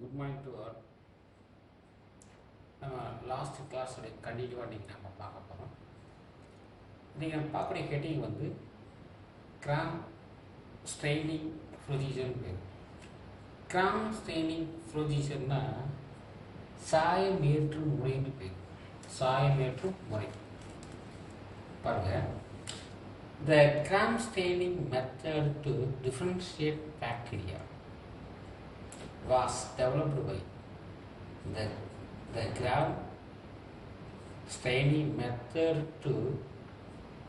Good morning to all. நம்ம last கிளாஸோடைய கண்டினியூவாக இன்றைக்கி நம்ம பார்க்க போகிறோம். இன்றைக்கி நம்ம பார்க்கக்கூடிய ஹெட்டிங் வந்து கிராம் ஸ்ட்ரெயினிங் ப்ரொசீஜர்னு பேர். கிராம் ஸ்ட்ரெயினிங் ப்ரொசீஜர்னால் சாயம் ஏற்றும் முறைன்னு பேர். சாயம் ஏற்றும் முறை பாருங்கள். The gram staining method to differentiate bacteria was developed by the gram staining method to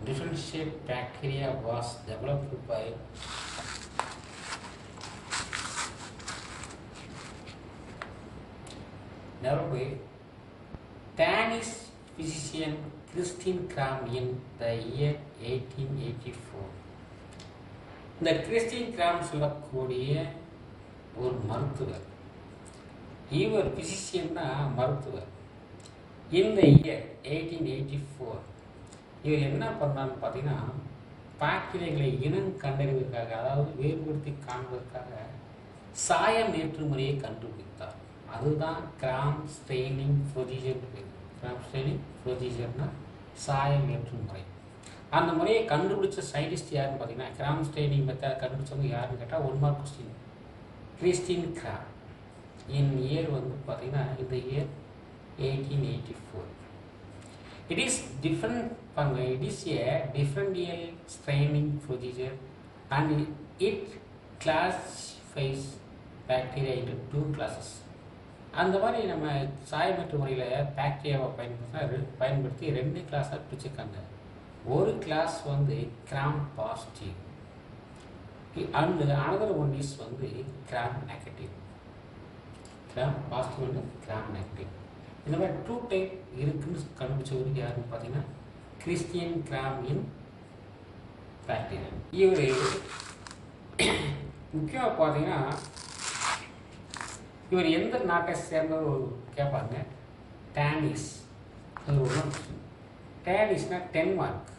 differentiate bacteria was developed by Danish physician Christian Gram in the year 1884. இந்த கிறிஸ்டின் கிராம் சொல்லக்கூடிய ஒரு மருத்துவர், இவர் பிசிஷியன்னா மருத்துவர். இந்த இயர் 1884 இவர் என்ன பண்ணான்னு பார்த்தீங்கன்னா, பாக்டீரியாக்களை இனம் கண்டறிவதற்காக, அதாவது வேறுபடுத்தி காண்பதற்காக சாயம் ஏற்று முறையை கண்டுபிடித்தார். அதுதான் Gram staining procedure. Gram staining ப்ரொசீஜர்னா சாயம் ஏற்றும் முறை. அந்த முறையை கண்டுபிடிச்ச சயின்டிஸ்ட் யாருன்னு பார்த்தீங்கன்னா, கிராம் ஸ்ட்ரெயினிங் மெத்தட் கண்டுபிடிச்சவங்க யாருன்னு கேட்டால் 1 mark question. Christian Gram. In year வந்து பார்த்தீங்கன்னா இந்த year 1884. It is different. It is a differential staining procedure and it classifies bacteria into 2 classes. அந்த மாதிரி நம்ம சாயமற்ற முறையில் பாக்டீரியாவை பயன்படுத்தி 2 கிளாஸாக பிரிச்சுருக்காங்க. ஒரு கிளாஸ் வந்து gram positive and another one is வந்து gram negative. Gram positive and gram negative. இந்த மாதிரி 2 டைப் இருக்குன்னு கண்டுபிடிச்சவருக்கு யாருன்னு பார்த்தீங்கன்னா கிறிஸ்டியன் கிராம் இன் பாக்டீரியா. இவர் முக்கியமாக பார்த்தீங்கன்னா இவர் எந்த நாட்டை சேர்ந்தது கேட்பாங்க. டேனிஸ். அது ஒரு டேனிஸ்னா டென்மார்க்.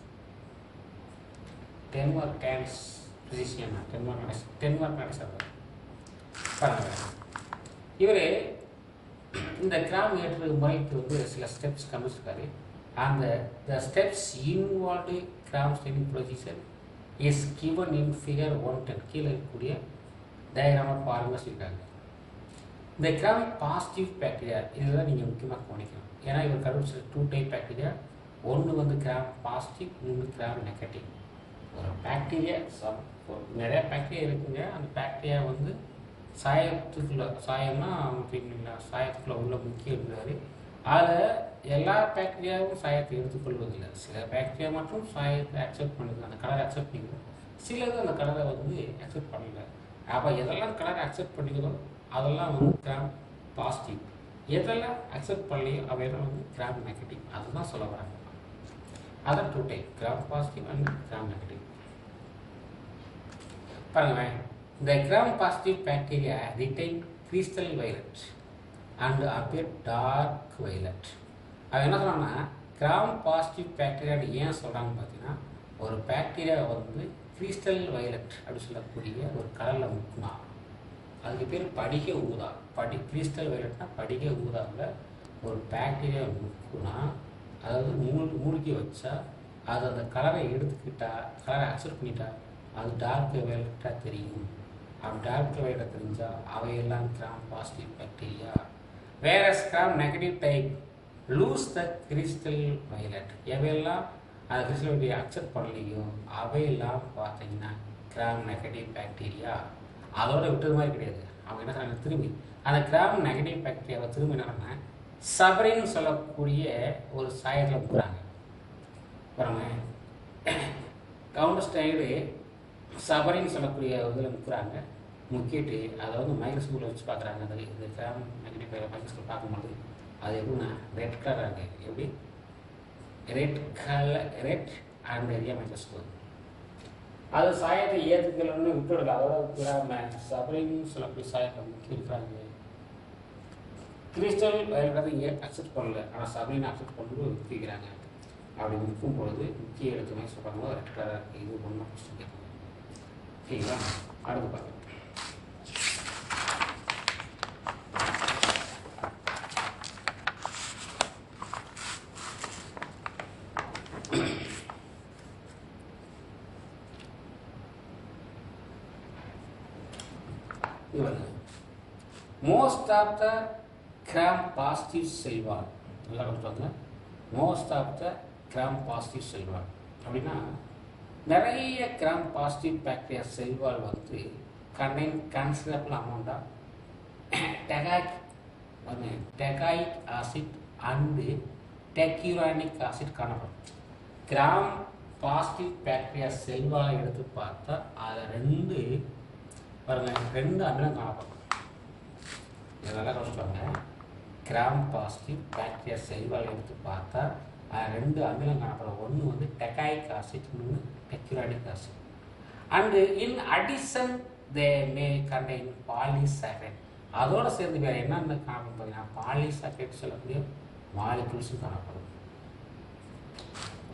டேனிஸ் பிசிஷியன் டென்மார்க் நாட்டை சேர்ந்தார். பாருங்க, இவர் இந்த கிராம் ஏற்று முறைக்கு வந்து சில ஸ்டெப்ஸ் கண்டுபிடிச்சிருக்காரு. அந்த steps involved gram staining procedure is given in figure 110. கீழே இருக்கக்கூடிய டயக்ராமை பாருங்க சொல்லியிருக்காங்க. இந்த கிராம் பாசிட்டிவ் பாக்டீரியா இதெல்லாம் நீங்கள் முக்கியமாக கவனிக்கணும். ஏன்னா இவர் கண்டுபிடிச்ச 2 டைப் பாக்டீரியா. ஒன்று வந்து கிராம் பாசிட்டிவ், இன்னொன்று கிராம் நெகட்டிவ். ஒரு பாக்டீரியா நிறையா பாக்டீரியா இருக்குங்க. அந்த பாக்டீரியா வந்து சாயம்னா அப்படிங்களா, சாயத்துக்குள்ளே உள்ள முக்கியம் இருந்தார். அதில் எல்லா பாக்டீரியாவும் சாயத்தை எடுத்துக்கொள்வதில்லை. சில பாக்டீரியா மட்டும் சாயத்தை அக்செப்ட் பண்ணுது, அந்த கலரை அக்செப்ட் பண்ணிக்குது. சிலது அந்த கலரை வந்து அக்செப்ட் பண்ணல. அப்போ எதெல்லாம் கலரை அக்செப்ட் பண்ணிக்கிறதோ அதெல்லாம் வந்து கிராம் பாசிட்டிவ். எதெல்லாம் அக்செப்ட் பண்ணலையோ அவையெல்லாம் வந்து கிராம் நெகட்டிவ். அதுதான் சொல்ல வராங்க. அதான் 2 type, gram positive and gram negative. பாருங்க, இந்த gram positive bacteria retain crystal violet and appear dark violet. அது என்ன சொன்னாங்கன்னா, கிராம் பாசிட்டிவ் பாக்டீரியா ஏன் சொல்கிறாங்கன்னு பார்த்தீங்கன்னா, ஒரு பாக்டீரியா வந்து கிறிஸ்டல் வயலட் அப்படின்னு சொல்லக்கூடிய ஒரு கலரில் முக்குனா அதுக்கு பேர் படிக ஊதா. கிறிஸ்டல் வயலட்னா படிக ஊதாவில் ஒரு பாக்டீரியா முக்குனா, அதாவது மூழ்கி வச்சா அது அந்த கலரை எடுத்துக்கிட்டா, கலரை அக்செப்ட் பண்ணிட்டா அது டார்க் வயலட்டாக தெரியும். அப்படி டார்க் வயலட்டாக தெரிஞ்சால் அவையெல்லாம் கிராம் பாசிட்டிவ் பாக்டீரியா. வேற Gram negative type loose the crystal violet. எவையெல்லாம் அந்த கிறிஸ்டல் வயலட்டை அக்செப்ட் பண்ணலையோ அவையெல்லாம் பார்த்தீங்கன்னா கிராம் நெகட்டிவ் பாக்டீரியா. அதோட விட்டது மாதிரி கிடையாது. அவங்க என்ன சொன்னாங்க, திரும்பி அந்த கிராம் நெகட்டிவ் பாக்டீரியாவை திரும்பி என்ன பண்ணாங்க, சபரின்னு சொல்லக்கூடிய ஒரு சாயத்தில் முக்குறாங்க. பாருங்க, கவுண்டர் ஸ்டைடு சபரின்னு சொல்லக்கூடிய இதில் முக்குறாங்க. முக்கிட்டு அதை வந்து மைக்ரோஸ்கோப்பில் வச்சு பார்க்குறாங்க. அது இந்த கிராம் நெகட்டிவ் மைக்ரோஸ்கோப் பார்க்கும்போது அது எப்படின்னா ரெட் கலராக இருக்குது. எப்படி ரெட் அண்ட் ஏரியா மைக்ரோஸ்கோப். அது சாயத்தை ஏற்றுக்கலன்னு விட்டுடுது. அதோட சபரின்னு சொல்லக்கூடிய சாயத்தை முக்கி இருக்கிறாங்க. கிறிஸ்டல் வயலட்டை அக்செப்ட் பண்ணல, ஆனால் சபரின்னு அக்செப்ட் பண்ணி விற்கிறாங்க. அப்படி விற்கும் பொழுது முக்கிய எடுத்து மாதிரி சொல்கிறாங்க ரெட் கலராக இருக்குது. இது ஒன்றா கொஸ்டின் கேட்பாங்க. ஓகேங்களா, அடுத்து பார்க்கலாம். Most of the Gram positive cell wall நல்லா கொடுத்தாங்க. Most of the Gram positive cell wall அப்படின்னா நிறைய கிராம் பாசிட்டிவ் பாக்டீரியா செல்வால் வந்து considerable amount of teichoic acid and teichuronic acid காணப்படும். கிராம் பாசிட்டிவ் பாக்டீரியா செல்வாலை எடுத்து பார்த்தா அதில் ரெண்டு அமிலம் காணப்படும். இதெல்லாம் சொல்லுவாங்க. கிராம் பாசிட்டிவ் பாக்டீரியா செல்வாலை எடுத்து பார்த்தா ரெண்டு அமிலம் காணப்படும். ஒன்று வந்து டெகாயிக் ஆசிட், இன்னொன்று teichuronic acid. And in addition they may contain polysaccharide. அதோடு சேர்ந்து வேறு என்னென்ன காணப்படும் பார்த்தீங்கன்னா பாலிசாக்கரைட் சொல்லக்கூடிய மாலிகுல்ஸும் காணப்படும்.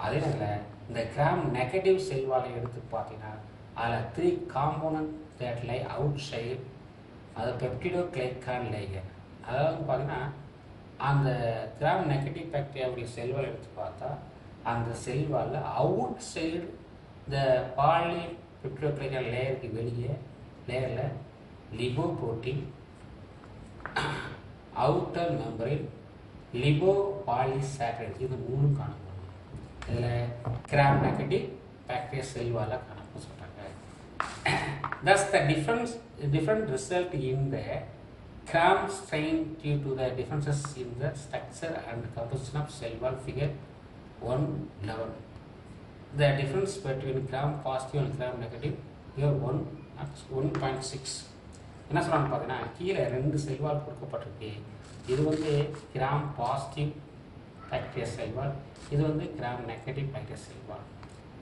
அதே நேரத்தில் இந்த கிராம் நெகட்டிவ் செல்வாலை எடுத்து பார்த்தீங்கன்னா அதில் 3 component that lie outside, அது பெப்டிடோ கிளைகான் லைகர். அதாவது பார்த்தீங்கன்னா அந்த கிராம் நெகட்டிவ் பாக்டீரியாவுடைய செல்வால் எடுத்து பார்த்தா அந்த செல்வாலில் அவுட் சைடு இந்த பாலி பெப்டிடோ கிளைகான் லேயருக்கு வெளியே லேயரில் லிபோ புரோட்டீன், அவுட்டர் மெம்பரில் லிபோ பாலிசாக்கரைட், இது 3 காணப்படும். இதில் கிராம் நெகட்டிவ் பாக்டீரியா செல்வால காணப்படும் சொல்கிறாங்க. Thus the different result in the Cram strain due to the differences in the structure and composition of cell wall figure 111. The difference between Cram positive and Cram negative here 1.6. என்ன சொல்கிறான்னு பார்த்தீங்கன்னா கீழே 2 cell wall கொடுக்கப்பட்டிருக்கு. இது வந்து gram positive bacteria cell wall, இது வந்து gram negative bacteria cell wall.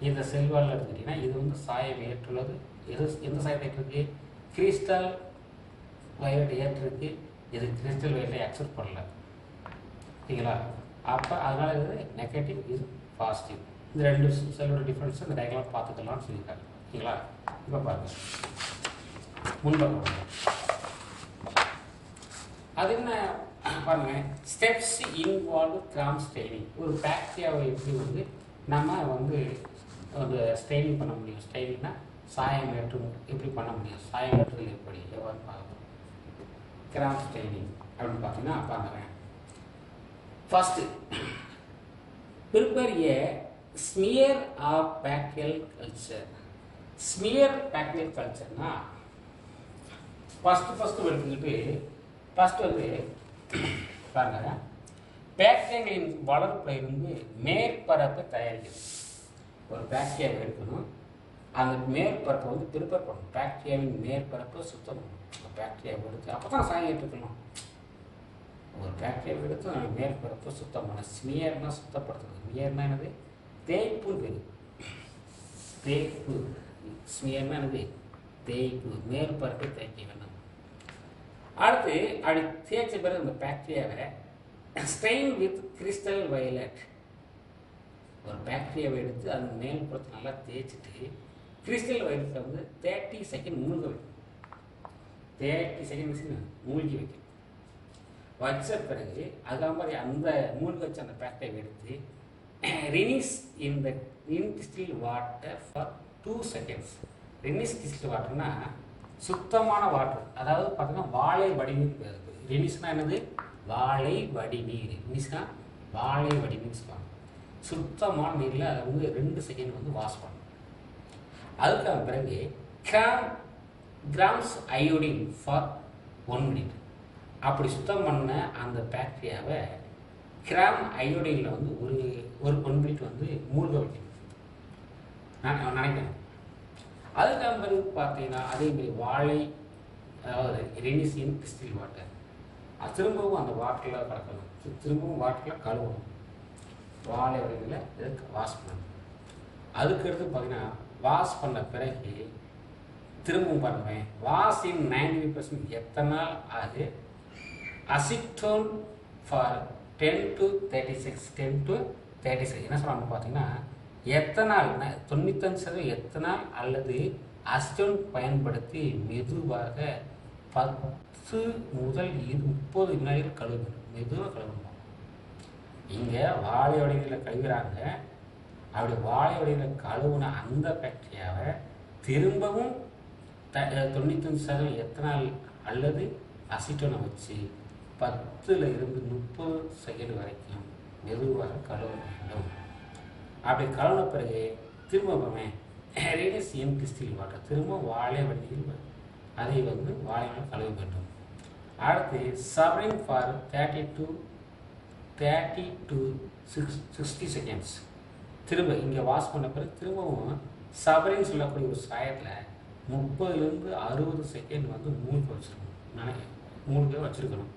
இந்த செல்வால் எடுத்துக்கிட்டிங்கன்னா இது வந்து சாயம் ஏற்றுள்ளது. எந்த சாயத்தை ஏற்றிருக்கு? Crystal violet ஏற்றிருக்கு. இது கிறிஸ்டல் வயலட்டை அக்செப்ட் பண்ணல, சரிங்களா? அப்போ அதனால் இது நெகட்டிவ், இது பாசிட்டிவ். இந்த 2 செல்லோட டிஃப்ரென்ஸ் இந்த டயக்ராம் பார்த்துக்கலாம்னு சொல்லியிருக்காங்க, சரிங்களா? இப்போ பாருங்கள், முன்பக்கம் அது என்ன பாருங்க. Steps involve gram staining. ஒரு பாக்டீரியாவை எப்படி வந்து நம்ம வந்து ஒரு ஸ்டெயினிங் பண்ண முடியும்? ஸ்டெயினிங்னா சாயம் ஏற்று எப்படி பண்ண முடியும்? சாயம் ஏற்றுதல் எப்படி எவ்வாறு பார்க்கணும்? கிராம் ஸ்டெயினிங் அப்படின்னு பார்த்தீங்கன்னா பாருங்க. First prepare a smear of bacterial culture. Smear bacterial கல்ச்சர்னா ஃபர்ஸ்ட் எடுத்துக்கிட்டு ஃபர்ஸ்ட் வந்து பாருங்க, பாக்டீரியாக்களின் வளர்ப்புல இருந்து மேற்பரப்பை தயாரிக்கிறது. ஒரு பாக்டீரியாவை எடுக்கணும், அந்த மேற்பரப்பை வந்து ப்ரிப்பேர் பண்ணணும். பாக்டீரியாவின் மேற்பரப்பை சுத்தம் பண்ணணும். பாக்டீரியாவை எடுத்து அப்போ தான் சாயம் ஏற்றுக்கணும். ஒரு பாக்டீரியாவை எடுத்து நம்ம மேற்பரப்பை சுத்தம் பண்ண. ஸ்மியர்னா சுத்தப்படுத்துறது. ஸ்மியர்னா என்னது? தேய்ப்பு பேர். தேய்ப்பு. ஸ்மியர்னா என்னது? தேய்ப்பு. மேற்பரப்பை தேய்க்க வேண்டும். அடுத்து அப்படி தேய்ச்ச பிறகு அந்த பாக்டீரியாவை ஸ்ட்ரெயின் வித் கிறிஸ்டல் வயலட். ஒரு பாக்டீரியாவை எடுத்து அந்த மேல்புறத்தை நல்லா தேய்ச்சிட்டு கிறிஸ்டல் வயலட்டில் வந்து 30 செகண்ட் மூழ்க வைக்கணும். 30 செகண்ட் மூழ்கி வைக்கணும். வச்ச பிறகு அதுக்காக மாதிரி அந்த மூழ்க வச்ச அந்த பாக்டீரியாவை எடுத்து rinse in distil water for 2 seconds. Rinse distil வாட்டர்னா சுத்தமான வாட்டர், அதாவது பார்த்தீங்கன்னா வாழை வடிநீர். ரினீஸ்னா என்னது? வாழை வடிநீர். ரினீஸ்னா வாழை வடிநீர் சொல்லுவாங்க. சுத்தமான நீரில் அதை வந்து 2 செகண்ட் வந்து வாஷ் பண்ணணும். அதுக்காக பிறகு கிராம்ஸ் அயோடின் ஃபார் 1 மினிட். அப்படி சுத்தம் பண்ண அந்த பாக்டீரியாவை கிராம் அயோடினில் வந்து ஒரு 1 மினிட் வந்து மூழ்க வைக்கணும். நான் நினைக்கிறேன். அதுக்காக பிறகு பார்த்தீங்கன்னா அதேமாதிரி வாழை, அதாவது ரெனிசியன் கிறிஸ்டல் வாட்டர், திரும்பவும் அந்த வாட்டரில் கலக்கணும். திரும்பவும் வாட்டரில் கழுவணும். வாழை வகையில் இதுக்கு வாஷ் பண்ணணும். அதுக்கடுத்து பார்த்தீங்கன்னா வாஷ் பண்ண பிறகு திரும்பவும் பண்ணுவேன். வாஷ் இன் 95% எத்தனை நாள் ஆகுது? அசிட்டோன் ஃபார் 10 to 36 என்ன சொல்கிறாங்க பார்த்தீங்கன்னா எத்தனால் 95% எத்தனால் அல்லது அசிட்டோன் பயன்படுத்தி மெதுவாக 10 முதல் 30 வினாடிகள் கழுவணும். மெதுவாக கழுவணும். இங்கே வாழை வடிவில் கழுவுறாங்க. அப்படி வாழை வடிவில் கழுவுன அந்த பாக்டீரியாவை திரும்பவும் 95% எத்தனால் அல்லது அசிட்டோனை வச்சு 10 to 30 செகண்ட் வரைக்கும் மெதுவாக கழுவ வேண்டும். அப்படி கழுவின பிறகு திரும்பவுமே ரேடியசியம் கிறிஸ்டில் வாட்டர் திரும்ப வாழை வண்டியில் அதை வாழையால் கழுவ வேண்டும். அடுத்து சபரிங் ஃபார் 30 to 60 செகண்ட்ஸ். திரும்ப இங்கே வாஷ் பண்ண பிறகு திரும்பவும் சபரின்னு சொல்லக்கூடிய ஒரு சாயத்தில் 30 to 60 செகண்ட் மூழ்க வச்சுருக்கணும். மூழ்க வச்சுருக்கணும்.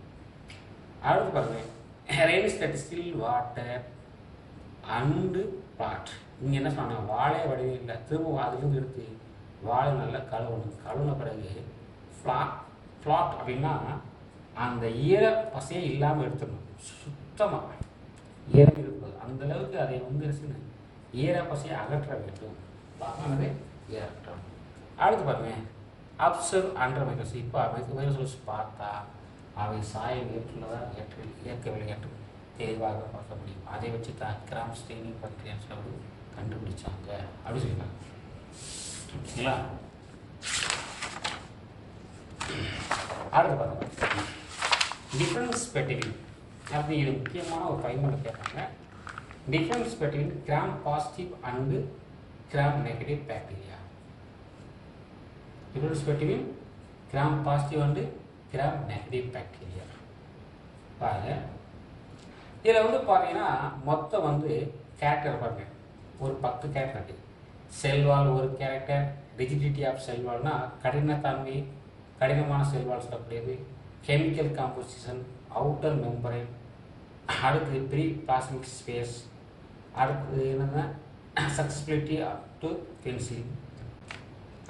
அடுத்து பாருங்கள் rains that still water and flat. இங்கே என்ன சொன்னாங்க, வாழை வடிவில் திரும்ப அதுலேருந்து எடுத்து வாழை நல்லா கழுவணும். கழுவின பிறகு ஃப்ளாட் அப்படின்னா அந்த ஈர பசையை இல்லாமல் எடுத்துடணும். சுத்தமாக ஈரம் இருப்பது அந்தளவுக்கு அதை ஈர பசையை அகற்ற வேண்டும். பார்க்கறது ஈரட்டும். அடுத்து பாருங்கள் அப்சர்வ் அண்டர் மைக்ரோஸ்கோப். இப்போ மைக்ரோஸ்கோப் பார்த்தா அவை சாயம் ஏற்றுள்ளதா ஏற்கவில்லை என்று தெளிவாக பார்க்க முடியும். அதை வச்சு தான் கிராம் ஸ்டெயினிங் பக்டீரியாஸ் கண்டுபிடிச்சாங்க அப்படி சொல்லிக்கலாம். சரிங்களா? அடுத்து பாருங்க டிஃப்ரென்ஸ் பெட்வீன் அப்படி இது முக்கியமான ஒரு பயன்பாடு கேட்பாங்க. Difference between gram positive and gram negative bacteria. Difference between gram positive and gram negative bacteria பாருங்க. இதில் பார்த்தீங்கன்னா மொத்தம் கேரக்டர் பாருங்க, ஒரு 10 கேரக்டர் இருக்குது. செல்வால் ஒரு கேரக்டர். ரிஜிடிட்டி ஆஃப் செல்வால்னா கடினமான செல்வால் சொல்லக்கூடியது. கெமிக்கல் காம்போசிஷன், அவுட்டர் மெம்பரைன், அடுத்து ப்ரீ பிளாஸ்மிக் ஸ்பேஸ், அடுத்து என்னென்னா சக்சபிலிட்டி டு பென்சில்,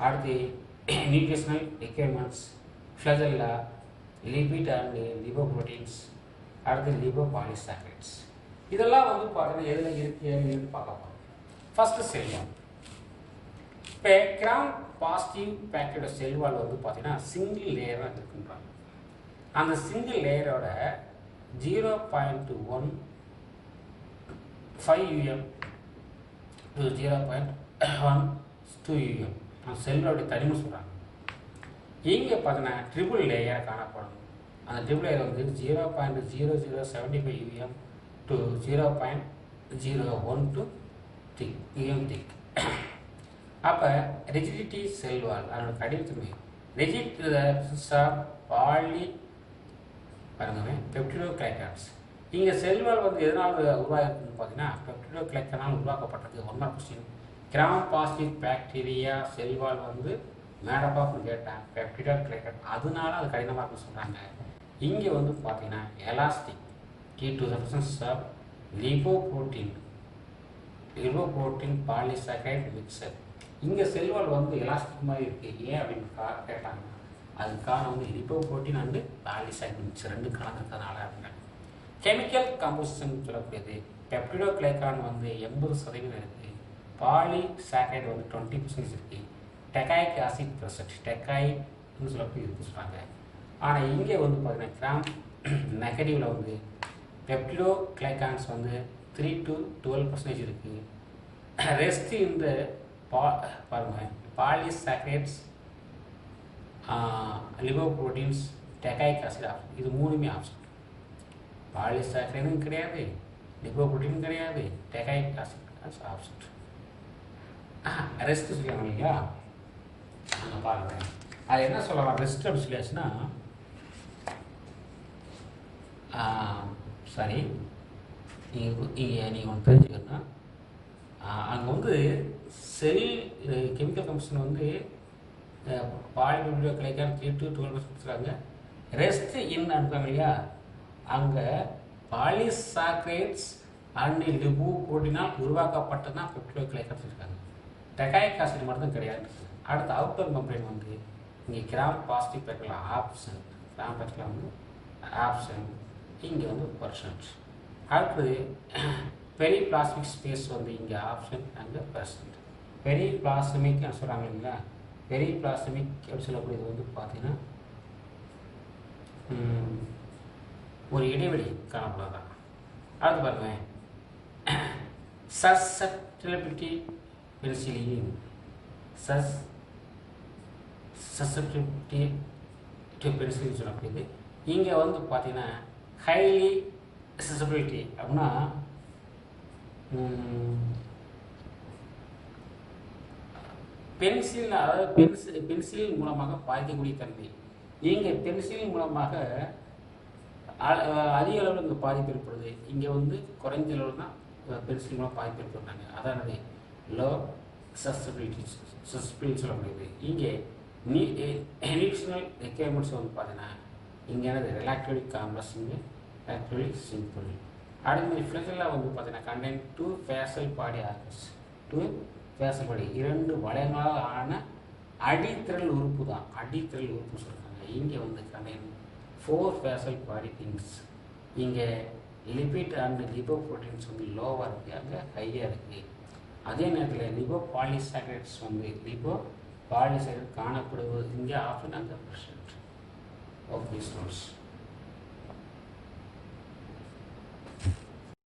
அடுத்து nutritional requirements, flagella, lipid and lipoproteins, அடுத்து லிபோபாலிசாக்கரைட்ஸ். இதெல்லாம் பார்த்தீங்கன்னா எதில் இருக்குன்னு பார்க்க போகிறோம். First cell wall. இப்போ கிராம் பாசிட்டிவ் பாக்டீரியா செல்வால் பார்த்தீங்கன்னா சிங்கிள் லேயராக இருக்குன்றாங்க. அந்த சிங்கிள் லேயரோட 0.15 UM to 0.12 UM அந்த செல்வோடைய தனிமை சொல்கிறாங்க. இங்கே பார்த்தீங்கன்னா ட்ரிபிள் லேயர் காணப்படும். அந்த triple layer 0.0075 UM to 0.012 UM திக். அப்போ ரிஜிடிட்டி செல்வால் அதோட கடினத்தன்மை ரிஜிட் பாலி பாருங்க பெப்டிடோகிளைக்கான்ஸ். இங்கே செல்வால் எதனால் உருவாகிருக்குன்னு பார்த்தீங்கன்னா பெப்டிடோகிளைக்கானால் உருவாக்கப்பட்டது. 1 mark question. Gram positive bacteria cell wall மேடப்பாப்னு கேட்டேன், பெப்டிடோகிளைக்கான், அதனால அது கடினமாக இருக்குன்னு சொல்கிறாங்க. இங்கே பார்த்தீங்கன்னா elastic due to the presence of lipoprotein polysaccharide mixture. இங்கே செல்வால் எலாஸ்டிக் மாதிரி இருக்குது. ஏன் அப்படின்னு கேட்டாங்க. அதுக்கான லிபோப்ரோட்டீன் அண்டு பாலிசாக்கரைட் மிக்சர் 2 கலந்துருக்கிறதுனால அப்படின்னா. கெமிக்கல் காம்போசிஷன் சொல்லக்கூடியது பெப்டிடோகிளைக்கான் 80% இருக்குது. பாலிசாக்கரைட் 20% இருக்குது. டெக்காயிக் ஆசிட் ப்ரெசன்ட் டெக்காயின்னு சொல்லக்கூடிய இருக்குது சொல்கிறாங்க. ஆனால் இங்கே பார்த்தீங்கன்னா கிராம் நெகட்டிவில் பெப்டிடோகிளைக்கான்ஸ் 3 to 12% இருக்குது. ரெஸ்ட் இந்த பாருங்கள் பாலிசாக்கரைட்ஸ், லிபோப்ரோட்டீன்ஸ், டெக்காயிக் ஆசிட் ஆப்ஷன். இது 3மே ஆப்ஷன். பாலிசாக்கரைடும் கிடையாது, லிபோப்ரோட்டீன் கிடையாது, டெக்காயிக் ஆசிட் ஆப்ஷன். ரெஸ்ட் சொல்லுவாங்க இல்லையா, அங்கே பாருங்கள் அது என்ன சொல்லலாம். ரெஸ்ட் அப்படி சொல்லியாச்சுன்னா சரி நீங்கள் ஒன்று தெரிஞ்சுக்கணும்னா அங்கே செல் கெமிக்கல் கம்பஷன் பாலிபெப்டிடோகிளைக்கான் 3 to 12% கொடுத்துருக்காங்க. ரெஸ்ட் இன் அனுப்பாங்க இல்லையா, அங்கே பாலிசாக்கரைட்ஸ் அண்ட் லிபோப்ரோட்டீனால் உருவாக்கப்பட்டதான் பெப்டிடோகிளைக்கான் சொல்லியிருக்காங்க. டெக்காயிக் ஆசிட் மட்டும் கிடையாது. அடுத்து அவுட்டர் மெம்பரைன் இங்கே கிராம் பாசிட்டிவ் பேக்கில் ஆப்ஷன், கிராம் பேக்கில் ஆப்ஷன், இங்கே பர்சன்ட். அடுத்தது பெரி பிளாஸ்மிக் ஸ்பேஸ் இங்கே ஆப்ஷன் அங்கே பர்சன்ட். பெரி பிளாஸ்மிக் சொல்கிறாங்க இல்லைங்களா, பெரி பிளாஸ்மிக் அப்படின்னு சொல்லக்கூடியது பார்த்தீங்கன்னா ஒரு இடைவெளி காணப்படாதான். அடுத்து பாருங்க சசெப்டிபிலிட்டி பென்சிலின் சசெப்டிபிலிட்டி பென்சில்னு சொல்லக்கூடியது. இங்கே வந்து பார்த்தீங்கன்னா ஹைலி அக்சசபிலிட்டி அப்படின்னா பென்சில், அதாவது பென்சில் மூலமாக பாதிக்கக்கூடிய தன்மை. இங்கே பென்சில் மூலமாக அதிக அளவில் இங்கே பாதிப்பு ஏற்படுது. இங்கே வந்து குறைஞ்ச அளவில் தான் பென்சில் மூலம் பாதிப்பு ஏற்படுறாங்க. அதாவது லோ சஸ்பிலிட்டி சொல்லக்கூடியது. இங்கே எடிஷனல் ரெக்யர்மெண்ட்ஸ் வந்து பார்த்தீங்கன்னா இங்கே என்னது ரிலாக்டிவ் காம்ப்ளெக்ஸ், இங்கே ரிலாக்டிவ் சிம்பிள். அடுத்த ஃபிளெக்ஸில் வந்து பார்த்தீங்கன்னா கண்டென்ட் 2 ஃபேஷியல் பாடி ஆர்கன்ஸ், 2 ஃபேஷியல் பாடி, 2 வளையங்களால் ஆன அடித்திரள் உறுப்பு தான், அடித்திரள் உறுப்பு சொல்கிறாங்க. இங்கே வந்து கண்டென்ட் 4 ஃபேஷியல் பாடி திங்ஸ். இங்கே லிபிட் அண்ட் லிபோ ப்ரோட்டீன்ஸ் வந்து லோவாக இருக்குது, அங்கே ஹையாக இருக்குது. அதே நேரத்தில் லிபோ பாலிசாக்கரைட்ஸ் வந்து லிபோ பாலிசாக்கரைட் காணப்படுவது இங்கே ஆஃபன், அங்கே ப்ரெசன்ட். Okay students.